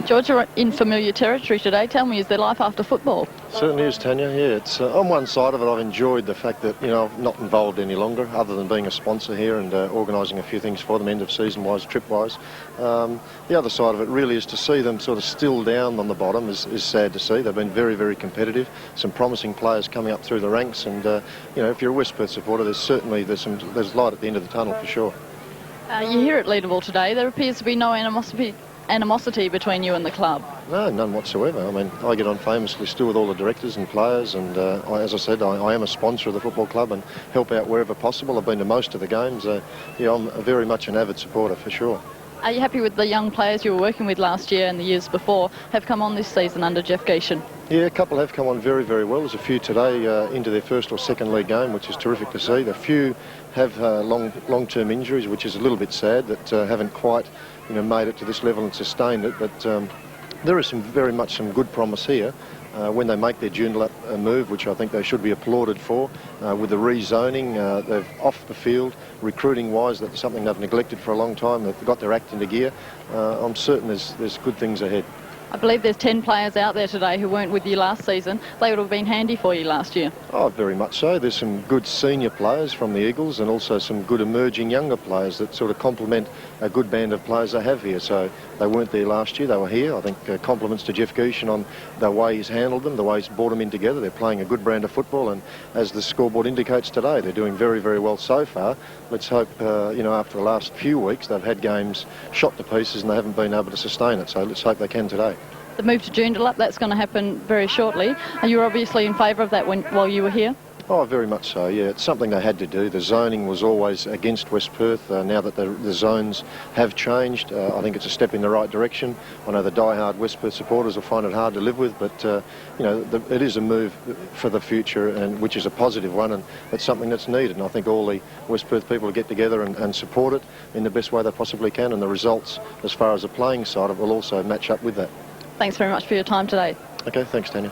George, you're in familiar territory today. Tell me, is there life after football? Certainly is, Tanya. Yeah, it's on one side of it, I've enjoyed the fact that I'm not involved any longer, other than being a sponsor here and organising a few things for them, end of season wise, trip wise. The other side of it really is to see them sort of still down on the bottom is sad to see. They've been very, very competitive. Some promising players coming up through the ranks, and if you're a West Perth supporter, there's light at the end of the tunnel for sure. You're here at Leaderville today. There appears to be no animosity between you and the club. No, none whatsoever. I mean, I get on famously still with all the directors and players, and as I said, I am a sponsor of the football club and help out wherever possible. I've been to most of the games. I'm very much an avid supporter for sure. Are you happy with the young players you were working with last year and the years before have come on this season under Jeff Geeshan? Yeah, a couple have come on very, very well. There's a few today into their first or second league game, which is terrific to see. A few have long-term injuries, which is a little bit sad that haven't quite made it to this level and sustained it. But there is very much some good promise here. When they make their Joondalup move, which I think they should be applauded for, with the rezoning, they've off the field, recruiting-wise, that's something they've neglected for a long time. They've got their act into gear. I'm certain there's good things ahead. I believe there's 10 players out there today who weren't with you last season. They would have been handy for you last year. Oh, very much so. There's some good senior players from the Eagles and also some good emerging younger players that sort of complement a good band of players they have here. So they weren't there last year, they were here. I think compliments to Jeff Geeshan on the way he's handled them, the way he's brought them in together. They're playing a good brand of football, and as the scoreboard indicates today, they're doing very, very well so far. Let's hope, after the last few weeks, they've had games shot to pieces and they haven't been able to sustain it. So let's hope they can today. The move to Joondalup, that's going to happen very shortly. And you were obviously in favour of that while you were here? Oh, very much so, yeah. It's something they had to do. The zoning was always against West Perth. Now that the zones have changed, I think it's a step in the right direction. I know the die-hard West Perth supporters will find it hard to live with, but, it is a move for the future, and which is a positive one, and it's something that's needed. And I think all the West Perth people will get together and support it in the best way they possibly can, and the results, as far as the playing side of it, will also match up with that. Thanks very much for your time today. Okay, thanks, Tania.